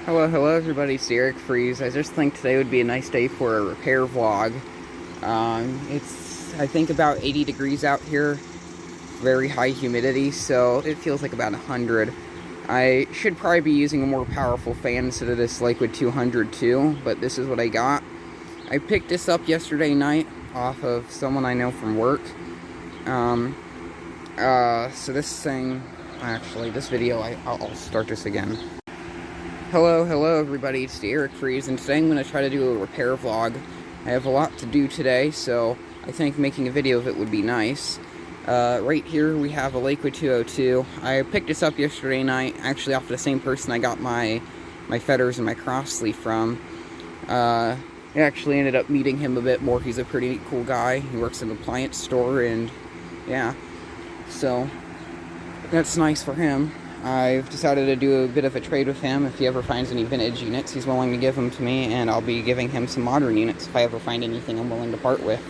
Hello everybody, it's Eric Freeze. I just think today would be a nice day for a repair vlog. It's, I think, about 80 degrees out here, very high humidity, so it feels like about 100. I should probably be using a more powerful fan instead of this Lakewood 202, but this is what I got. I picked this up yesterday night off of someone I know from work. So this thing, actually, this video, I'll start this again. Hello everybody, it's Eric Freeze, and today I'm going to try to do a repair vlog. I have a lot to do today, so I think making a video of it would be nice. Right here we have a Lakewood 202. I picked this up yesterday night, actually off of the same person I got my fetters and my cross sleeve from. I actually ended up meeting him a bit more. He's a pretty cool guy. He works in an appliance store, and yeah, so that's nice for him. I've decided to do a bit of a trade with him. If he ever finds any vintage units, he's willing to give them to me, and I'll be giving him some modern units if I ever find anything I'm willing to part with.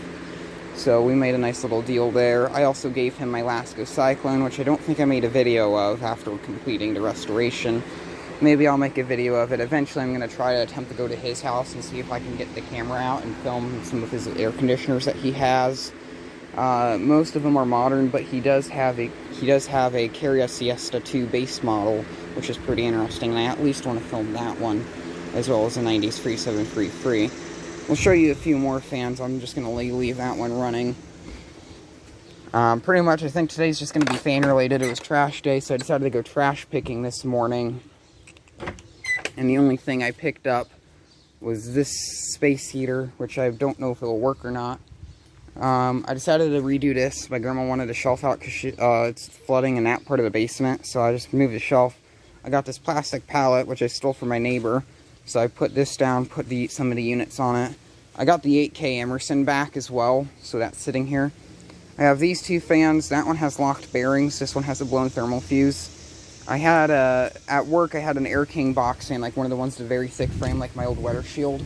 So we made a nice little deal there. I also gave him my Lasco Cyclone, which I don't think I made a video of after completing the restoration. Maybe I'll make a video of it. Eventually I'm going to try to attempt to go to his house and see if I can get the camera out and film some of his air conditioners that he has. Most of them are modern, but he does have a Carrier Siesta 2 base model, which is pretty interesting, and I at least want to film that one, as well as a 90s 3733. We'll show you a few more fans. I'm just going to leave that one running. Pretty much, I think today's just going to be fan related. It was trash day, so I decided to go trash picking this morning, and the only thing I picked up was this space heater, which I don't know if it'll work or not. I decided to redo this. My grandma wanted a shelf out because it's flooding in that part of the basement, so I just moved the shelf. I got this plastic pallet, which I stole from my neighbor, so I put this down, put some of the units on it. I got the 8K Emerson back as well, so that's sitting here. I have these two fans. That one has locked bearings. This one has a blown thermal fuse. I had at work, I had an Air King box fan, like one of the ones with a very thick frame, like my old Weather Shield.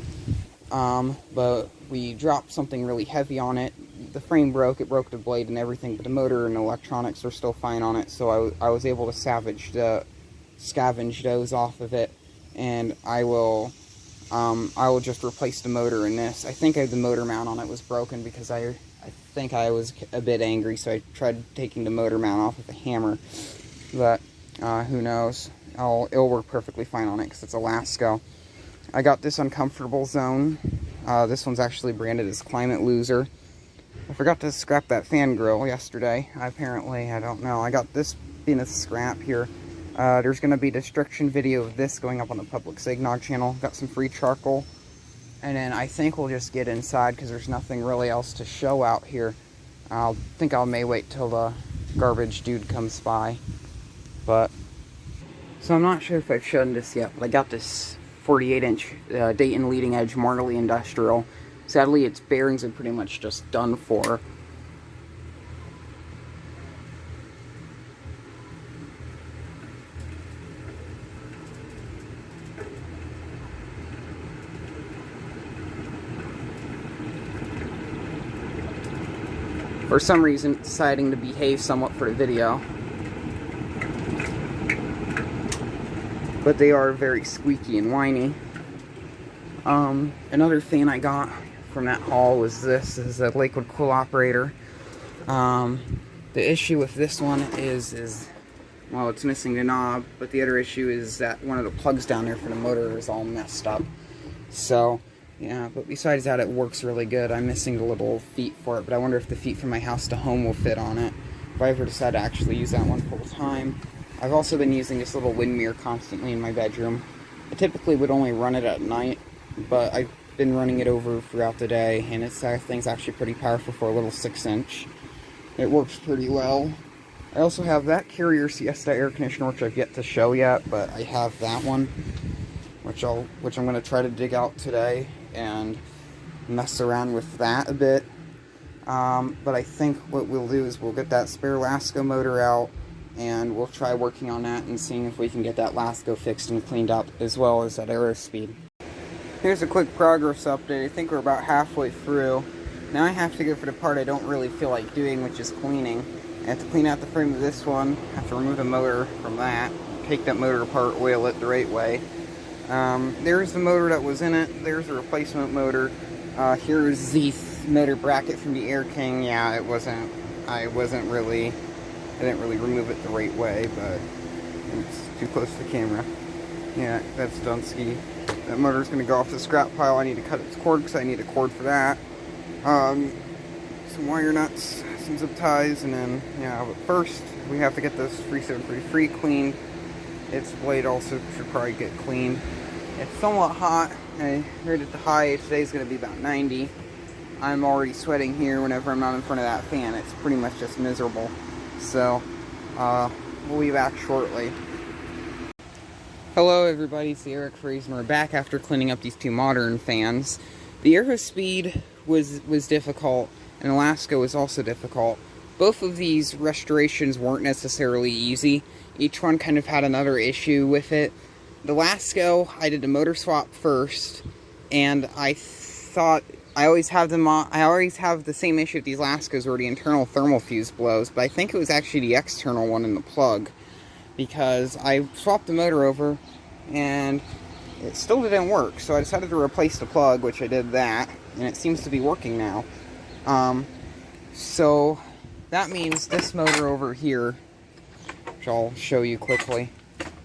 But we dropped something really heavy on it. The frame broke, it broke the blade and everything, but the motor and electronics are still fine on it, so I was able to scavenge those off of it, and I will just replace the motor in this. I think the motor mount on it was broken because I think I was a bit angry, so I tried taking the motor mount off with a hammer, but who knows. It'll work perfectly fine on it because it's a Lasco. I got this Uncomfortable Zone. This one's actually branded as Climate Loser. I forgot to scrap that fan grill yesterday. Apparently, I don't know. I got this being a scrap here. There's going to be a destruction video of this going up on the public Signog channel. Got some free charcoal. And then I think we'll just get inside because there's nothing really else to show out here. I may wait till the garbage dude comes by. So I'm not sure if I've shown this yet, but I got this 48-inch Dayton Leading Edge Marley Industrial. Sadly, its bearings are pretty much just done for. For some reason, it's deciding to behave somewhat for the video. But they are very squeaky and whiny. Another thing I got from that haul was this. This is a Lakewood Cool Operator. The issue with this one is, well, it's missing the knob, but the other issue is that one of the plugs down there for the motor is all messed up. So, yeah, but besides that, it works really good. I'm missing the little feet for it, but I wonder if the feet from my house to home will fit on it, if I ever decide to actually use that one full time. I've also been using this little wind mirror constantly in my bedroom. I typically would only run it at night, but I've been running it over throughout the day, and that thing's actually pretty powerful for a little 6-inch. It works pretty well. I also have that Carrier Siesta air conditioner, which I've yet to show yet, but I have that one, which I'm going to try to dig out today and mess around with that a bit. But I think what we'll do is we'll get that spare Lasco motor out, and we'll try working on that and seeing if we can get that Lasco fixed and cleaned up, as well as that Aerospeed. Here's a quick progress update. I think we're about halfway through. Now I have to go for the part I don't really feel like doing, which is cleaning. I have to clean out the frame of this one, I have to remove the motor from that, take that motor apart, oil it the right way. There's the motor that was in it. There's the replacement motor. Here's the motor bracket from the Air King. Yeah, I didn't really remove it the right way, but it's too close to the camera. Yeah, that's Dunsky. That motor's going to go off the scrap pile. I need to cut its cord because I need a cord for that. Some wire nuts, some zip ties, and then, yeah, but first we have to get this 3733 cleaned. Its blade also should probably get cleaned. It's somewhat hot. I heard at the high today's going to be about 90. I'm already sweating here whenever I'm not in front of that fan. It's pretty much just miserable. So, we'll be back shortly. Hello everybody, it's Eric Freeze, and we're back after cleaning up these two modern fans. The Aerospeed was difficult, and Alaska was also difficult. Both of these restorations weren't necessarily easy. Each one kind of had another issue with it. The Lasco, I did a motor swap first, and I thought I always have the same issue with these Lascos where the internal thermal fuse blows, but I think it was actually the external one in the plug, because I swapped the motor over and it still didn't work, so I decided to replace the plug, which I did that, and it seems to be working now. So that means this motor over here, which I'll show you quickly,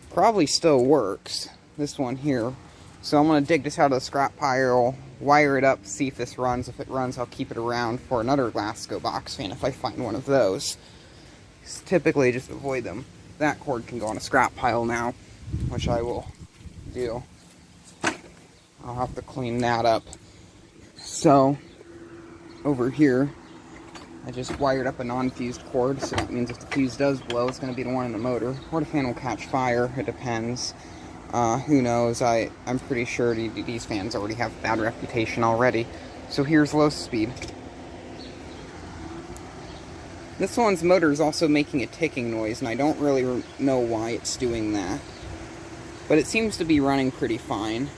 probably still works, this one here. So I'm going to dig this out of the scrap pile, wire it up, see if this runs. If it runs, I'll keep it around for another Lasco box fan if I find one of those. Typically just avoid them. That cord can go on a scrap pile now, which I will do. I'll have to clean that up. So, over here, I just wired up a non-fused cord, so that means if the fuse does blow, it's going to be the one in the motor. Or the fan will catch fire, it depends. Who knows, I'm pretty sure these fans already have a bad reputation already. So here's low speed. This one's motor is also making a ticking noise, and I don't really know why it's doing that. But it seems to be running pretty fine.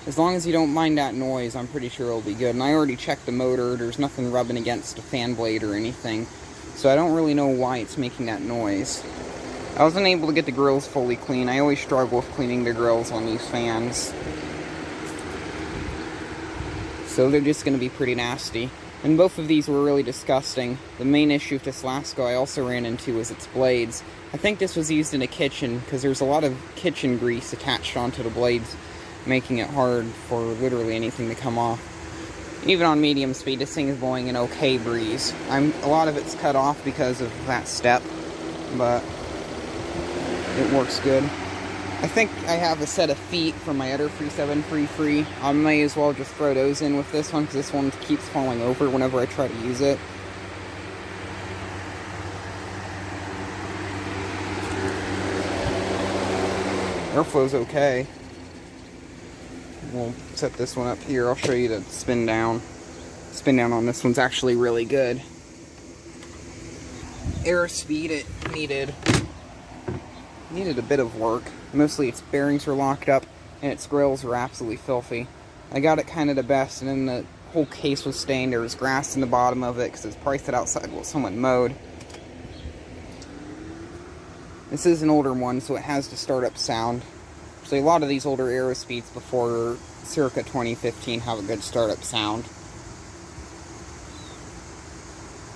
As long as you don't mind that noise, I'm pretty sure it'll be good. And I already checked the motor, there's nothing rubbing against the fan blade or anything. So I don't really know why it's making that noise. I wasn't able to get the grills fully clean. I always struggle with cleaning the grills on these fans. So they're just going to be pretty nasty. And both of these were really disgusting. The main issue with this Lasco I also ran into was its blades. I think this was used in a kitchen, because there's a lot of kitchen grease attached onto the blades, making it hard for literally anything to come off. Even on medium speed, this thing is blowing an okay breeze. A lot of it's cut off because of that step, but it works good. I think I have a set of feet from my other 3733. I may as well just throw those in with this one, because this one keeps falling over whenever I try to use it. Airflow's okay. We'll set this one up here. I'll show you the spin down. Spin down on this one's actually really good. Aerospeed, it needed a bit of work. Mostly its bearings were locked up and its grills were absolutely filthy. I got it kind of the best, and then the whole case was stained. There was grass in the bottom of it because it's probably set outside while someone mowed. This is an older one, so it has the startup sound. So a lot of these older Aerospeeds before circa 2015 have a good startup sound.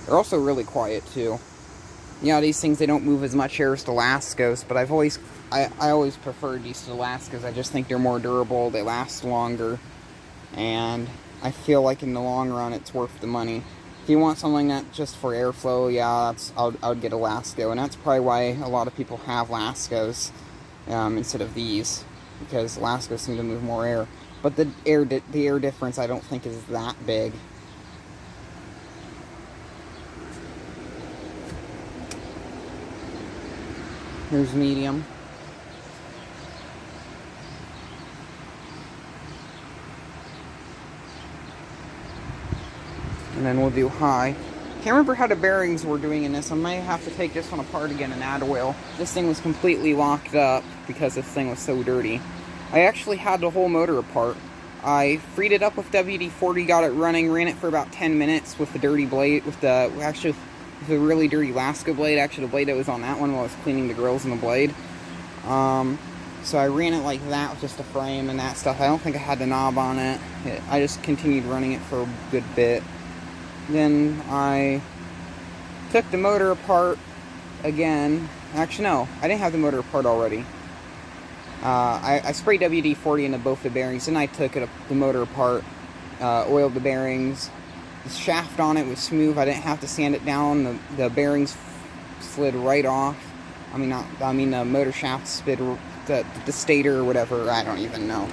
They're also really quiet too. Yeah, these things, they don't move as much air as the Lascos, but I always preferred these to the Lascos. I just think they're more durable, they last longer, and I feel like in the long run it's worth the money. If you want something that just for airflow, yeah, I would get a Lasco, and that's probably why a lot of people have Lascos instead of these, because Lascos seem to move more air. But the air difference I don't think is that big. Here's medium. And then we'll do high. Can't remember how the bearings were doing in this. I might have to take this one apart again and add oil. This thing was completely locked up because this thing was so dirty. I actually had the whole motor apart. I freed it up with WD-40, got it running, ran it for about 10 minutes with the dirty blade, with the really dirty Lasco blade, actually the blade that was on that one while I was cleaning the grills and the blade. So I ran it like that with just a frame and that stuff. I don't think I had the knob on it. I just continued running it for a good bit. Then I took the motor apart again. Actually, no, I didn't have the motor apart already. I sprayed WD-40 into both the bearings, then I took the motor apart, oiled the bearings. The shaft on it was smooth. I didn't have to sand it down. The bearings slid right off. The motor shaft slid, the stator or whatever, I don't even know.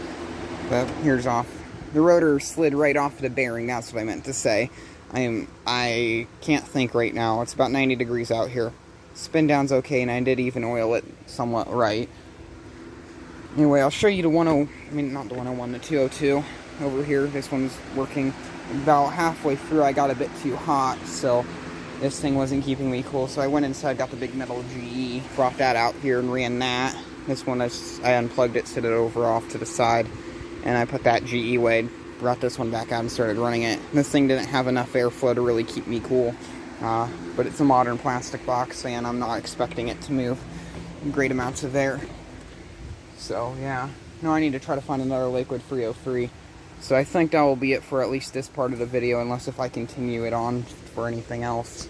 But here's off. The rotor slid right off the bearing, that's what I meant to say. I can't think right now. It's about 90 degrees out here. Spin down's okay, and I did even oil it somewhat right. Anyway, I'll show you the not the 101, the 202 over here. This one's working. About halfway through, I got a bit too hot, so this thing wasn't keeping me cool. So I went inside, got the big metal GE, brought that out here and ran that. This one, I unplugged it, set it over off to the side, and I put that GE away, brought this one back out and started running it. This thing didn't have enough airflow to really keep me cool, but it's a modern plastic box, and I'm not expecting it to move great amounts of air. So yeah, now I need to try to find another Lakewood 303. So I think that will be it for at least this part of the video, unless if I continue it on for anything else.